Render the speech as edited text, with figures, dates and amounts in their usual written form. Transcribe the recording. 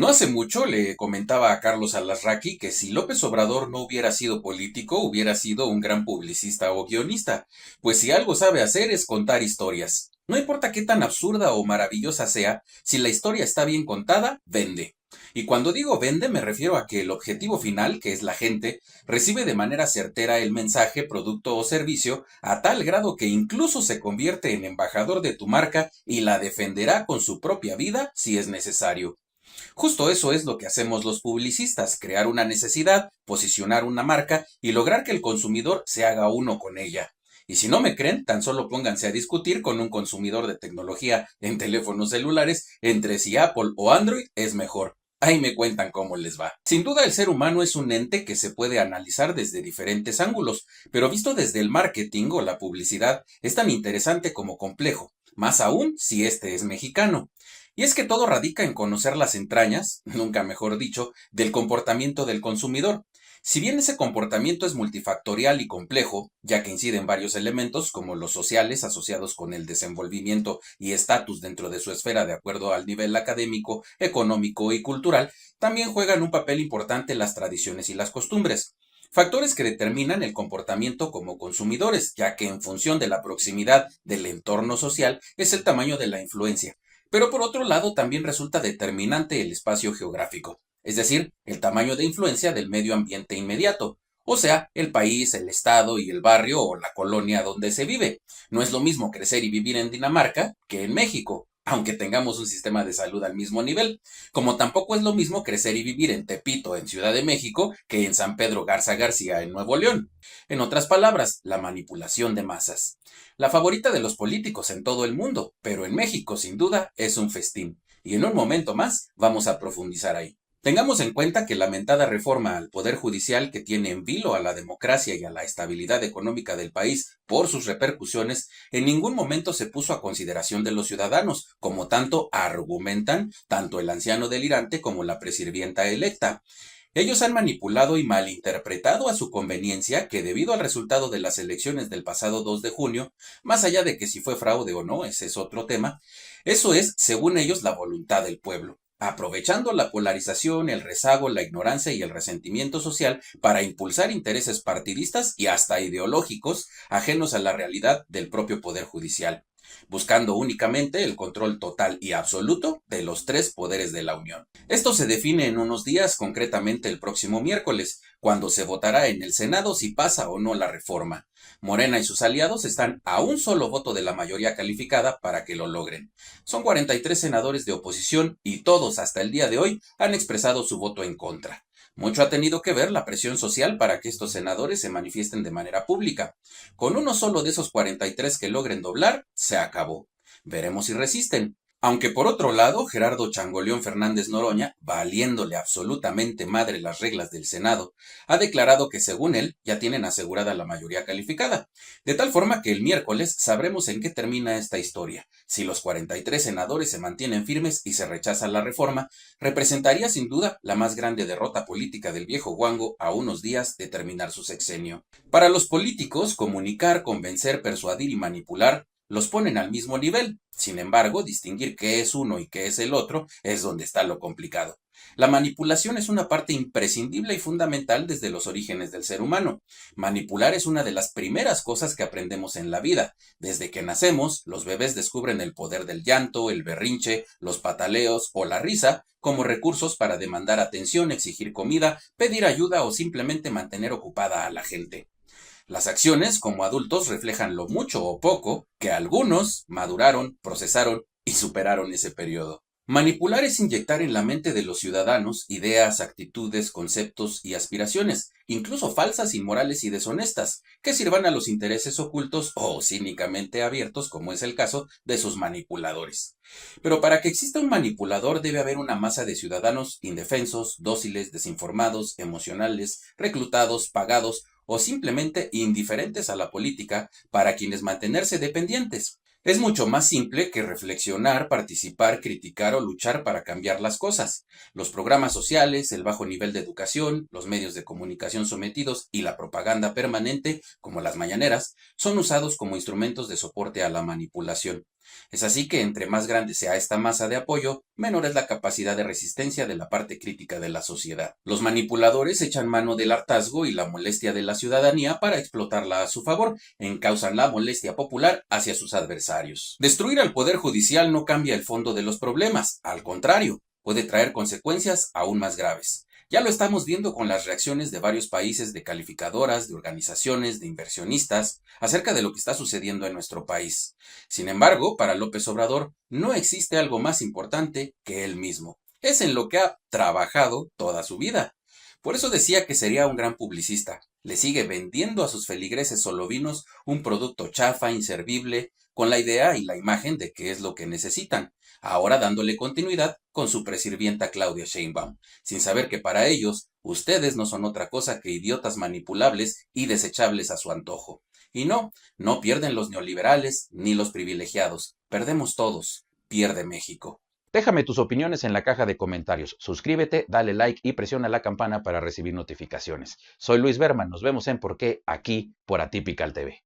No hace mucho le comentaba a Carlos Alasraqui que si López Obrador no hubiera sido político, hubiera sido un gran publicista o guionista, pues si algo sabe hacer es contar historias. No importa qué tan absurda o maravillosa sea, si la historia está bien contada, vende. Y cuando digo vende me refiero a que el objetivo final, que es la gente, recibe de manera certera el mensaje, producto o servicio, a tal grado que incluso se convierte en embajador de tu marca y la defenderá con su propia vida si es necesario. Justo eso es lo que hacemos los publicistas, crear una necesidad, posicionar una marca y lograr que el consumidor se haga uno con ella. Y si no me creen, tan solo pónganse a discutir con un consumidor de tecnología en teléfonos celulares entre si Apple o Android es mejor. Ahí me cuentan cómo les va. Sin duda el ser humano es un ente que se puede analizar desde diferentes ángulos, pero visto desde el marketing o la publicidad es tan interesante como complejo, más aún si este es mexicano. Y es que todo radica en conocer las entrañas, nunca mejor dicho, del comportamiento del consumidor. Si bien ese comportamiento es multifactorial y complejo, ya que incide en varios elementos como los sociales asociados con el desenvolvimiento y estatus dentro de su esfera de acuerdo al nivel académico, económico y cultural, también juegan un papel importante las tradiciones y las costumbres. Factores que determinan el comportamiento como consumidores, ya que en función de la proximidad del entorno social es el tamaño de la influencia. Pero por otro lado también resulta determinante el espacio geográfico, es decir, el tamaño de influencia del medio ambiente inmediato, o sea, el país, el estado y el barrio o la colonia donde se vive. No es lo mismo crecer y vivir en Dinamarca que en México, aunque tengamos un sistema de salud al mismo nivel, como tampoco es lo mismo crecer y vivir en Tepito, en Ciudad de México, que en San Pedro Garza García, en Nuevo León. En otras palabras, la manipulación de masas. La favorita de los políticos en todo el mundo, pero en México sin duda es un festín. Y en un momento más vamos a profundizar ahí. Tengamos en cuenta que la lamentada reforma al Poder Judicial que tiene en vilo a la democracia y a la estabilidad económica del país por sus repercusiones, en ningún momento se puso a consideración de los ciudadanos, como tanto argumentan tanto el anciano delirante como la presirvienta electa. Ellos han manipulado y malinterpretado a su conveniencia que debido al resultado de las elecciones del pasado 2 de junio, más allá de que si fue fraude o no, ese es otro tema, eso es, según ellos, la voluntad del pueblo, aprovechando la polarización, el rezago, la ignorancia y el resentimiento social para impulsar intereses partidistas y hasta ideológicos ajenos a la realidad del propio Poder Judicial, buscando únicamente el control total y absoluto de los tres poderes de la Unión. Esto se define en unos días, concretamente el próximo miércoles, cuando se votará en el Senado si pasa o no la reforma. Morena y sus aliados están a un solo voto de la mayoría calificada para que lo logren. Son 43 senadores de oposición y todos hasta el día de hoy han expresado su voto en contra. Mucho ha tenido que ver la presión social para que estos senadores se manifiesten de manera pública. Con uno solo de esos 43 que logren doblar, se acabó. Veremos si resisten. Aunque por otro lado, Gerardo Changoleón Fernández Noroña, valiéndole absolutamente madre las reglas del Senado, ha declarado que según él ya tienen asegurada la mayoría calificada. De tal forma que el miércoles sabremos en qué termina esta historia. Si los 43 senadores se mantienen firmes y se rechaza la reforma, representaría sin duda la más grande derrota política del viejo guango a unos días de terminar su sexenio. Para los políticos, comunicar, convencer, persuadir y manipular los ponen al mismo nivel. Sin embargo, distinguir qué es uno y qué es el otro es donde está lo complicado. La manipulación es una parte imprescindible y fundamental desde los orígenes del ser humano. Manipular es una de las primeras cosas que aprendemos en la vida. Desde que nacemos, los bebés descubren el poder del llanto, el berrinche, los pataleos o la risa como recursos para demandar atención, exigir comida, pedir ayuda o simplemente mantener ocupada a la gente. Las acciones como adultos reflejan lo mucho o poco que algunos maduraron, procesaron y superaron ese periodo. Manipular es inyectar en la mente de los ciudadanos ideas, actitudes, conceptos y aspiraciones, incluso falsas, inmorales y deshonestas, que sirvan a los intereses ocultos o cínicamente abiertos, como es el caso de sus manipuladores. Pero para que exista un manipulador debe haber una masa de ciudadanos indefensos, dóciles, desinformados, emocionales, reclutados, pagados o simplemente indiferentes a la política para quienes mantenerse dependientes. Es mucho más simple que reflexionar, participar, criticar o luchar para cambiar las cosas. Los programas sociales, el bajo nivel de educación, los medios de comunicación sometidos y la propaganda permanente, como las mañaneras, son usados como instrumentos de soporte a la manipulación. Es así que entre más grande sea esta masa de apoyo, menor es la capacidad de resistencia de la parte crítica de la sociedad. Los manipuladores echan mano del hartazgo y la molestia de la ciudadanía para explotarla a su favor, encausan la molestia popular hacia sus adversarios. Destruir al poder judicial no cambia el fondo de los problemas, al contrario, puede traer consecuencias aún más graves. Ya lo estamos viendo con las reacciones de varios países, de calificadoras, de organizaciones, de inversionistas, acerca de lo que está sucediendo en nuestro país. Sin embargo, para López Obrador no existe algo más importante que él mismo. Es en lo que ha trabajado toda su vida. Por eso decía que sería un gran publicista. Le sigue vendiendo a sus feligreses solovinos un producto chafa, inservible, con la idea y la imagen de que es lo que necesitan, ahora dándole continuidad con su presirvienta Claudia Sheinbaum, sin saber que para ellos ustedes no son otra cosa que idiotas manipulables y desechables a su antojo. Y no, no pierden los neoliberales ni los privilegiados, perdemos todos, pierde México. Déjame tus opiniones en la caja de comentarios. Suscríbete, dale like y presiona la campana para recibir notificaciones. Soy Luis Berman, nos vemos en Por qué aquí por Atypical TV.